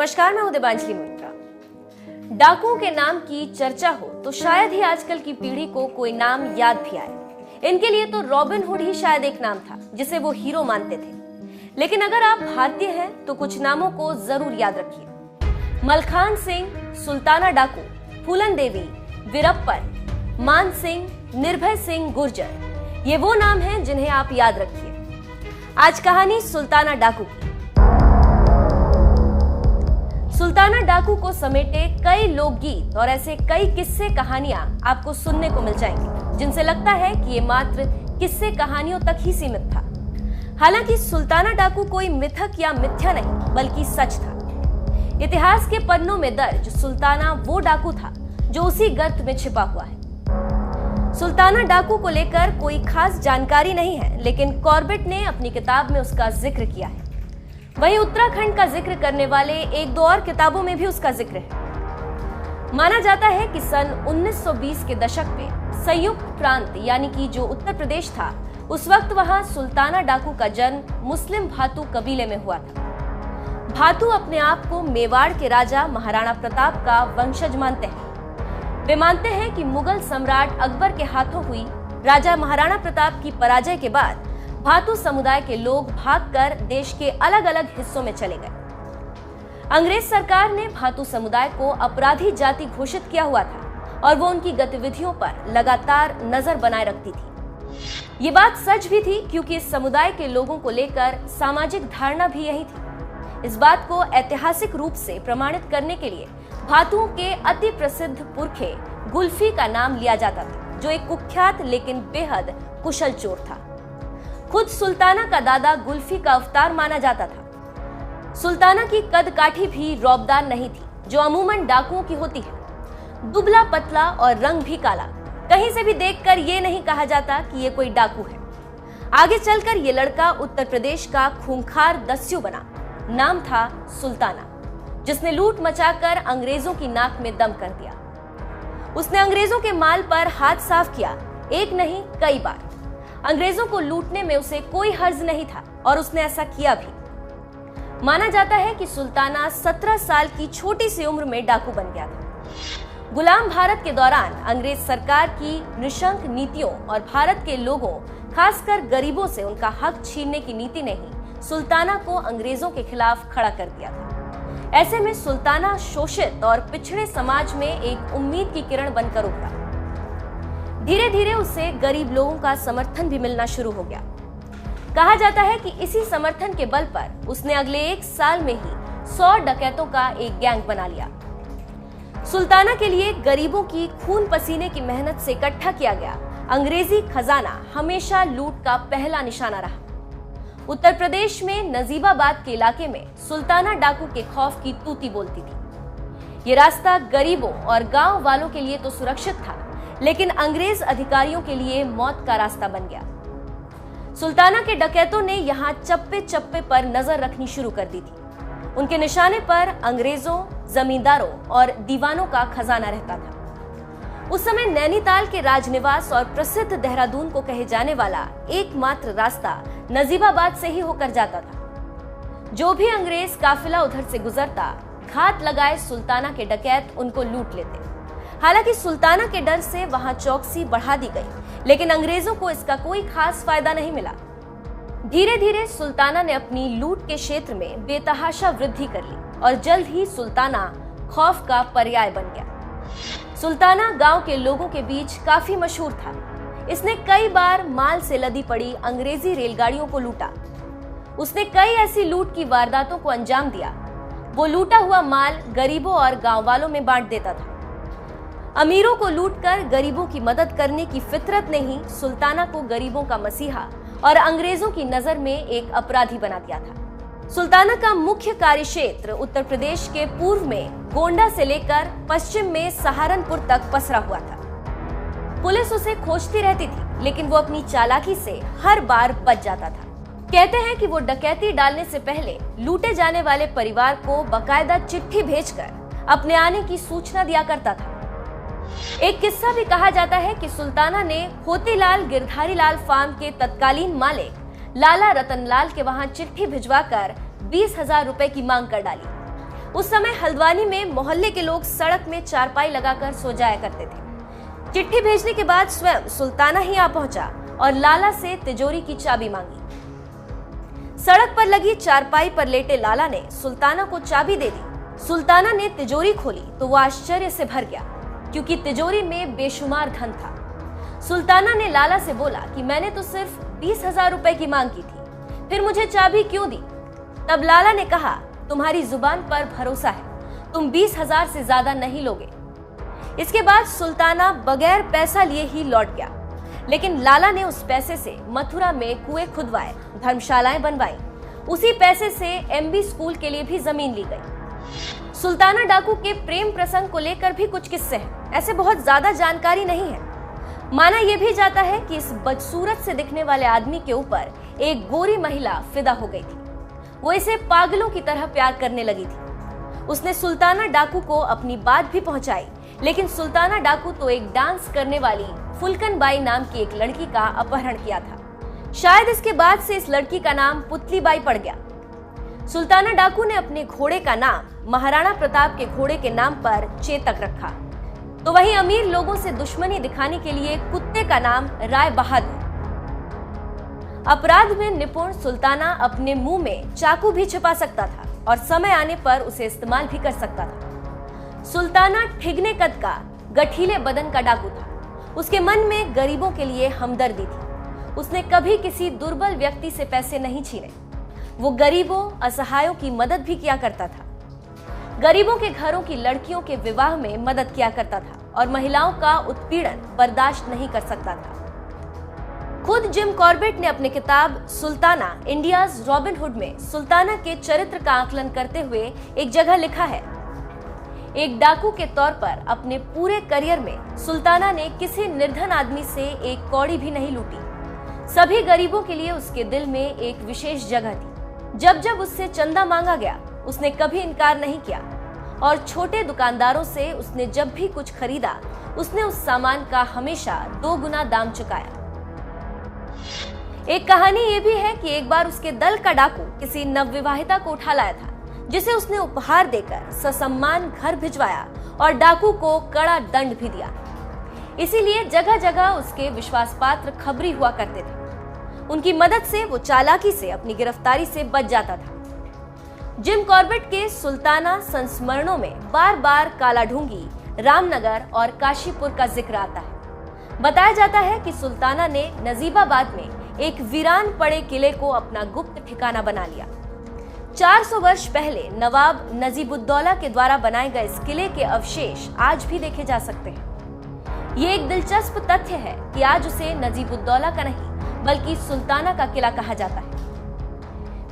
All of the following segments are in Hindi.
नमस्कार, मैं हूं देवांजलि मोइत्रा। डाकुओं के नाम की चर्चा हो तो शायद ही आजकल की पीढ़ी को कोई नाम याद भी आए। इनके लिए तो रॉबिन हुड ही शायद एक नाम था जिसे वो हीरो मानते थे। लेकिन अगर आप भारतीय हैं तो कुछ नामों को जरूर याद रखिए। मलखान सिंह, सुल्ताना डाकू, फूलन देवी, वीरप्पन, मान सिंह, निर्भय सिंह गुर्जर, ये वो नाम हैं जिन्हें आप याद रखिए। आज कहानी सुल्ताना डाकू की। सुल्ताना डाकू को समेटे कई लोकगीत और ऐसे कई किस्से कहानियां आपको सुनने को मिल जाएंगी जिनसे लगता है कि ये मात्र किस्से कहानियों तक ही सीमित था। हालांकि सुल्ताना डाकू कोई मिथक या मिथ्या नहीं बल्कि सच था। इतिहास के पन्नों में दर्ज सुल्ताना वो डाकू था जो उसी गर्त में छिपा हुआ है। सुल्ताना डाकू को लेकर कोई खास जानकारी नहीं है, लेकिन कॉर्बेट ने अपनी किताब में उसका जिक्र किया है। वहीं उत्तराखंड का जिक्र करने वाले एक दो और किताबों में भी उसका जिक्र है। माना जाता है कि सन 1920 के दशक में संयुक्त प्रांत यानी कि जो उत्तर प्रदेश था, उस वक्त वहां सुल्ताना डाकू का जन्म मुस्लिम भातु कबीले में हुआ था। भातु अपने आप को मेवाड़ के राजा महाराणा प्रताप का वंशज मानते हैं। वे मानते हैं कि मुगल सम्राट अकबर के हाथों हुई राजा महाराणा प्रताप की पराजय के बाद भातु समुदाय के लोग भागकर देश के अलग अलग हिस्सों में चले गए। अंग्रेज सरकार ने भातु समुदाय को अपराधी जाति घोषित किया हुआ था और वो उनकी गतिविधियों पर लगातार नजर बनाए रखती थी। ये बात सच भी थी क्योंकि इस समुदाय के लोगों को लेकर सामाजिक धारणा भी यही थी। इस बात को ऐतिहासिक रूप से प्रमाणित करने के लिए भातुओं के अति प्रसिद्ध पुरखे गुल्फी का नाम लिया जाता था, जो एक कुख्यात लेकिन बेहद कुशल चोर था। खुद सुल्ताना का दादा गुल्फी का अवतार माना जाता था। सुल्ताना की कद काठी भी रौबदार नहीं थी, जो अमूमन डाकुओं की होती है। दुबला पतला और रंग भी काला। कहीं से भी देखकर ये नहीं कहा जाता कि ये कोई डाकू है। आगे चलकर ये लड़का उत्तर प्रदेश का खूंखार दस्यु बना। नाम था सुल्ताना, जिसने लूट मचाकर अंग्रेजों की नाक में दम कर दिया। उसने अंग्रेजों के माल पर हाथ साफ किया, एक नहीं कई बार। अंग्रेजों को लूटने में उसे कोई हर्ज नहीं था और उसने ऐसा किया भी। माना जाता है कि सुल्ताना 17 साल की छोटी सी उम्र में डाकू बन गया था। गुलाम भारत के दौरान अंग्रेज सरकार की नृशंस नीतियों और भारत के लोगों, खासकर गरीबों से उनका हक छीनने की नीति ने ही सुल्ताना को अंग्रेजों के खिलाफ खड़ा कर दिया था। ऐसे में सुल्ताना शोषित और पिछड़े समाज में एक उम्मीद की किरण बनकर उभरा। धीरे धीरे उसे गरीब लोगों का समर्थन भी मिलना शुरू हो गया। कहा जाता है कि इसी समर्थन के बल पर उसने अगले एक साल में ही 100 डकैतों का एक गैंग बना लिया। सुल्ताना के लिए गरीबों की खून पसीने की मेहनत से इकट्ठा किया गया अंग्रेजी खजाना हमेशा लूट का पहला निशाना रहा। उत्तर प्रदेश में नजीबाबाद के इलाके में सुल्ताना डाकू के खौफ की तूती बोलती थी। ये रास्ता गरीबों और गांव वालों के लिए तो सुरक्षित था, लेकिन अंग्रेज अधिकारियों के लिए मौत का रास्ता बन गया। सुल्ताना के डकैतों ने यहाँ चप्पे चप्पे पर नजर रखनी शुरू कर दी थी। उनके निशाने पर अंग्रेजों, जमींदारों और दीवानों का खजाना रहता था। उस समय नैनीताल के राजनिवास और प्रसिद्ध देहरादून को कहे जाने वाला एकमात्र रास्ता नजीबाबाद से ही होकर जाता था। जो भी अंग्रेज काफिला उधर से गुजरता, घात लगाए सुल्ताना के डकैत उनको लूट लेते। हालांकि सुल्ताना के डर से वहां चौकसी बढ़ा दी गई, लेकिन अंग्रेजों को इसका कोई खास फायदा नहीं मिला। धीरे धीरे सुल्ताना ने अपनी लूट के क्षेत्र में बेतहाशा वृद्धि कर ली और जल्द ही सुल्ताना खौफ का पर्याय बन गया। सुल्ताना गांव के लोगों के बीच काफी मशहूर था। इसने कई बार माल से लदी पड़ी अंग्रेजी रेलगाड़ियों को लूटा। उसने कई ऐसी लूट की वारदातों को अंजाम दिया। वो लूटा हुआ माल गरीबों और गांव वालों में बांट देता था। अमीरों को लूटकर गरीबों की मदद करने की फितरत ने ही सुल्ताना को गरीबों का मसीहा और अंग्रेजों की नजर में एक अपराधी बना दिया था। सुल्ताना का मुख्य कार्यक्षेत्र उत्तर प्रदेश के पूर्व में गोंडा से लेकर पश्चिम में सहारनपुर तक पसरा हुआ था। पुलिस उसे खोजती रहती थी, लेकिन वो अपनी चालाकी से हर बार बच जाता था। कहते हैं कि वो डकैती डालने से पहले लूटे जाने वाले परिवार को बकायदा चिट्ठी भेजकर अपने आने की सूचना दिया करता था। एक किस्सा भी कहा जाता है कि सुल्ताना ने होतीलाल गिरधारीलाल फार्म के तत्कालीन मालिक लाला रतनलाल के वहां चिट्ठी भिजवाकर 20,000 रुपए की मांग कर डाली। उस समय हल्द्वानी में मोहल्ले के लोग सड़क में चारपाई लगाकर सो जाया करते थे। चिट्ठी भेजने के बाद स्वयं सुल्ताना ही आ पहुंचा और लाला से तिजोरी की चाबी मांगी। सड़क पर लगी चारपाई पर लेटे लाला ने सुल्ताना को चाबी दे दी। सुल्ताना ने तिजोरी खोली तो वो आश्चर्य से भर गया, क्योंकि तिजोरी में बेशुमार धन था। सुल्ताना ने लाला से बोला कि मैंने तो सिर्फ 20,000 रुपए की मांग की थी, फिर मुझे चाबी क्यों दी? तब लाला ने कहा, तुम्हारी जुबान पर भरोसा है, तुम 20,000 से ज्यादा नहीं लोगे। इसके बाद सुल्ताना बगैर पैसा लिए ही लौट गया, लेकिन लाला ने उस पैसे से मथुरा में कुएं खुदवाए, धर्मशालाएं बनवाई। उसी पैसे से एमबी स्कूल के लिए भी जमीन ली गई। सुल्ताना डाकू के प्रेम प्रसंग को लेकर भी कुछ किस्से हैं। ऐसे बहुत ज्यादा जानकारी नहीं है। माना यह भी जाता है कि इस बदसूरत से दिखने वाले आदमी के ऊपर एक गोरी महिला फिदा हो गई थी। वो इसे पागलों की तरह प्यार करने लगी थी। उसने सुल्ताना डाकू को अपनी बात भी पहुंचाई, लेकिन सुल्ताना डाकू तो एक डांस करने वाली फुलकन बाई नाम की एक लड़की का अपहरण किया था। शायद इसके बाद से इस लड़की का नाम पुतली बाई पड़ गया। सुल्ताना डाकू ने अपने घोड़े का नाम महाराणा प्रताप के घोड़े के नाम पर चेतक रखा, तो वहीं अमीर लोगों से दुश्मनी दिखाने के लिए कुत्ते का नाम राय बहादुर। अपराध में निपुण सुल्ताना अपने मुंह में चाकू भी छिपा सकता था और समय आने पर उसे इस्तेमाल भी कर सकता था। सुल्ताना ठिगने कद का, गठीले बदन का डाकू था। उसके मन में गरीबों के लिए हमदर्दी थी। उसने कभी किसी दुर्बल व्यक्ति से पैसे नहीं छीने। वो गरीबों, असहायों की मदद भी किया करता था। गरीबों के घरों की लड़कियों के विवाह में मदद किया करता था और महिलाओं का उत्पीड़न बर्दाश्त नहीं कर सकता था। खुद जिम कॉर्बेट ने अपनी किताब सुल्ताना इंडियाज रॉबिन हुड में सुल्ताना के चरित्र का आकलन करते हुए एक जगह लिखा है, एक डाकू के तौर पर अपने पूरे करियर में सुल्ताना ने किसी निर्धन आदमी से एक कौड़ी भी नहीं लूटी। सभी गरीबों के लिए उसके दिल में एक विशेष जगह थी। जब जब उससे चंदा मांगा गया, उसने कभी इनकार नहीं किया और छोटे दुकानदारों से उसने जब भी कुछ खरीदा, उसने उस सामान का हमेशा 2 गुना दाम चुकाया। एक कहानी ये भी है कि एक बार उसके दल का डाकू किसी नवविवाहिता को उठा लाया था, जिसे उसने उपहार देकर ससम्मान घर भिजवाया और डाकू को कड़ा दंड भी दिया। इसीलिए जगह जगह उसके विश्वास पात्र खबरी हुआ करते थे। उनकी मदद से वो चालाकी से अपनी गिरफ्तारी से बच जाता था। जिम कॉर्बेट के सुल्ताना संस्मरणों में बार बार कालाढूंगी, रामनगर और काशीपुर का जिक्र आता है। बताया जाता है कि सुल्ताना ने नजीबाबाद में एक वीरान पड़े किले को अपना गुप्त ठिकाना बना लिया। 400 वर्ष पहले नवाब नजीबुद्दौला के द्वारा बनाए गए इस किले के अवशेष आज भी देखे जा सकते हैं। ये एक दिलचस्प तथ्य है कि आज उसे नजीबुद्दौला का नहीं बल्कि सुल्ताना का किला कहा जाता है।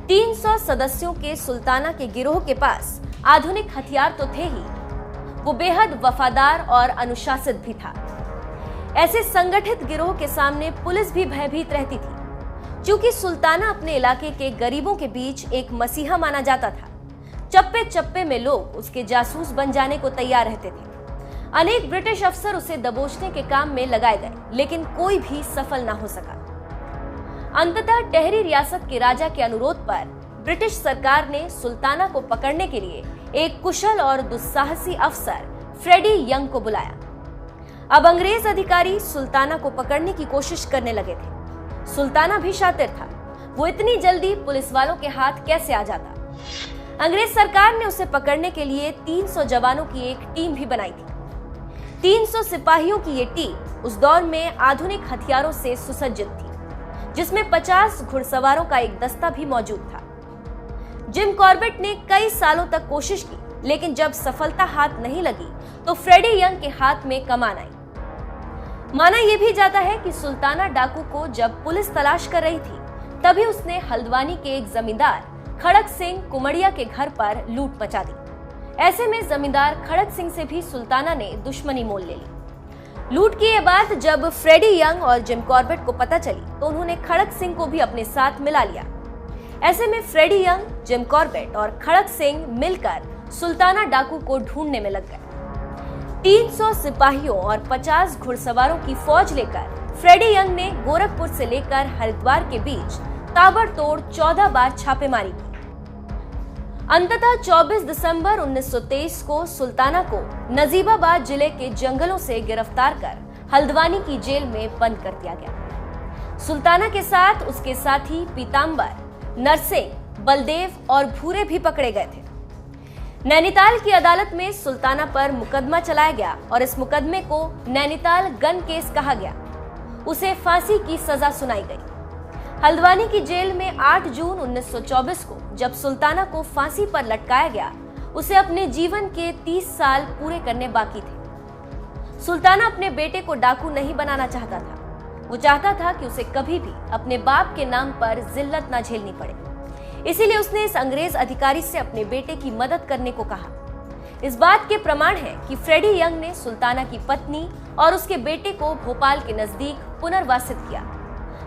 300 सदस्यों के सुल्ताना के गिरोह के पास आधुनिक हथियार तो थे ही, वो बेहद वफादार और अनुशासित भी था। ऐसे संगठित गिरोह के सामने पुलिस भी भयभीत रहती थी। चूंकि सुल्ताना अपने इलाके के गरीबों के बीच एक मसीहा माना जाता था, चप्पे चप्पे में लोग उसके जासूस बन जाने को तैयार रहते थे। अनेक ब्रिटिश अफसर उसे दबोचने के काम में लगाए गए, लेकिन कोई भी सफल न हो सका। अंततः टेहरी रियासत के राजा के अनुरोध पर ब्रिटिश सरकार ने सुल्ताना को पकड़ने के लिए एक कुशल और दुस्साहसी अफसर फ्रेडी यंग को बुलाया। अब अंग्रेज अधिकारी सुल्ताना को पकड़ने की कोशिश करने लगे थे। सुल्ताना भी शातिर था। वो इतनी जल्दी पुलिस वालों के हाथ कैसे आ जाता? अंग्रेज सरकार ने उसे पकड़ने के लिए 300 जवानों की एक टीम भी बनाई थी। 300 सिपाहियों की ये टीम उस दौर में आधुनिक हथियारों से सुसज्जित थी, जिसमें 50 घुड़सवारों का एक दस्ता भी मौजूद था। जिम कॉर्बेट ने कई सालों तक कोशिश की, लेकिन जब सफलता हाथ नहीं लगी तो फ्रेडी यंग के हाथ में कमान आई। माना यह भी जाता है कि सुल्ताना डाकू को जब पुलिस तलाश कर रही थी, तभी उसने हल्द्वानी के एक जमींदार खड़क सिंह कुमड़िया के घर पर लूट मचा दी। ऐसे में जमींदार खड़क सिंह से भी सुल्ताना ने दुश्मनी मोल ले ली। लूट की यह बात जब फ्रेडी यंग और जिम कॉर्बेट को पता चली, तो उन्होंने खड़क सिंह को भी अपने साथ मिला लिया। ऐसे में फ्रेडी यंग, जिम कॉर्बेट और खड़क सिंह मिलकर सुल्ताना डाकू को ढूंढने में लग गए। 300 सिपाहियों और 50 घुड़सवारों की फौज लेकर फ्रेडी यंग ने गोरखपुर से लेकर हरिद्वार के बीच ताबड़तोड़ 14 बार छापेमारी की। अंततः 24 दिसंबर 1923 को सुल्ताना को नजीबाबाद जिले के जंगलों से गिरफ्तार कर हल्द्वानी की जेल में बंद कर दिया गया। सुल्ताना के साथ उसके साथी पीतांबर, नरसिंह, बलदेव और भूरे भी पकड़े गए थे। नैनीताल की अदालत में सुल्ताना पर मुकदमा चलाया गया और इस मुकदमे को नैनीताल गन केस कहा गया। उसे फांसी की सजा सुनाई गई। हल्द्वानी की जेल में 8 जून 1924 को जब सुल्ताना को फांसी पर लटकाया गया, उसे अपने जीवन के 30 साल पूरे करने बाकी थे। सुल्ताना अपने बेटे को डाकू नहीं बनाना चाहता था। वो चाहता था कि उसे कभी भी अपने बाप के नाम पर जिल्लत ना झेलनी पड़े। इसीलिए उसने इस अंग्रेज अधिकारी से अपने बेटे की मदद करने को कहा। इस बात के प्रमाण है कि फ्रेडी यंग ने सुल्ताना की पत्नी और उसके बेटे को भोपाल के नजदीक पुनर्वासित किया।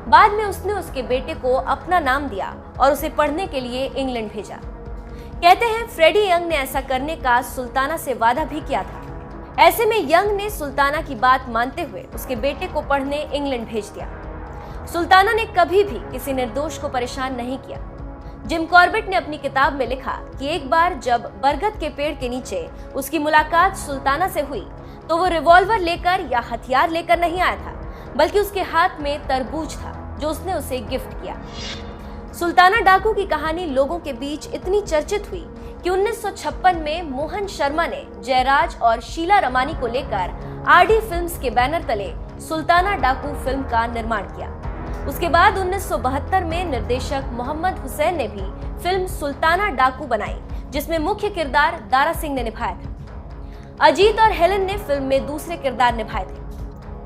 बाद में उसने उसके बेटे को अपना नाम दिया और उसे पढ़ने के लिए इंग्लैंड भेजा। कहते हैं फ्रेडी यंग ने ऐसा करने का सुल्ताना से वादा भी किया था। ऐसे में यंग ने सुल्ताना की बात मानते हुए उसके बेटे को पढ़ने इंग्लैंड भेज दिया। सुल्ताना ने कभी भी किसी निर्दोष को परेशान नहीं किया। जिम कॉर्बेट ने अपनी किताब में लिखा कि एक बार जब बरगद के पेड़ के नीचे उसकी मुलाकात सुल्ताना से हुई तो वो रिवॉल्वर लेकर या हथियार लेकर नहीं आया था, बल्कि उसके हाथ में तरबूज था जो उसने उसे गिफ्ट किया। सुल्ताना डाकू की कहानी लोगों के बीच इतनी चर्चित हुई कि 1956 में मोहन शर्मा ने जयराज और शीला रमानी को लेकर आरडी फिल्म्स के बैनर तले सुल्ताना डाकू फिल्म का निर्माण किया। उसके बाद 1972 में निर्देशक मोहम्मद हुसैन ने भी फिल्म सुल्ताना डाकू बनाई, जिसमें मुख्य किरदार दारा सिंह ने निभाया था। अजीत और हेलेन ने फिल्म में दूसरे किरदार निभाए थे।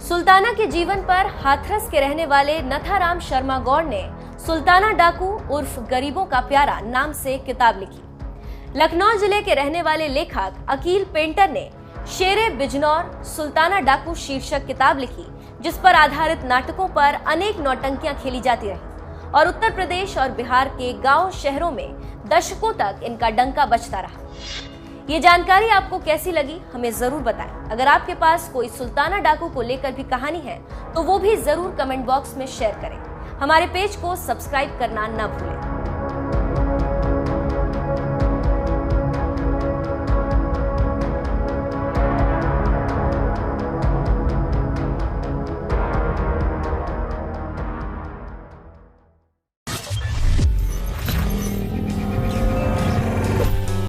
सुल्ताना के जीवन पर हाथरस के रहने वाले नथाराम शर्मा गौड़ ने सुल्ताना डाकू उर्फ गरीबों का प्यारा नाम से किताब लिखी। लखनऊ जिले के रहने वाले लेखक अकील पेंटर ने शेरे बिजनौर सुल्ताना डाकू शीर्षक किताब लिखी, जिस पर आधारित नाटकों पर अनेक नौटंकियां खेली जाती रही और उत्तर प्रदेश और बिहार के गांव शहरों में दशकों तक इनका डंका बजता रहा। ये जानकारी आपको कैसी लगी हमें जरूर बताएं। अगर आपके पास कोई सुल्ताना डाकू को लेकर भी कहानी है तो वो भी जरूर कमेंट बॉक्स में शेयर करें। हमारे पेज को सब्सक्राइब करना ना भूलें।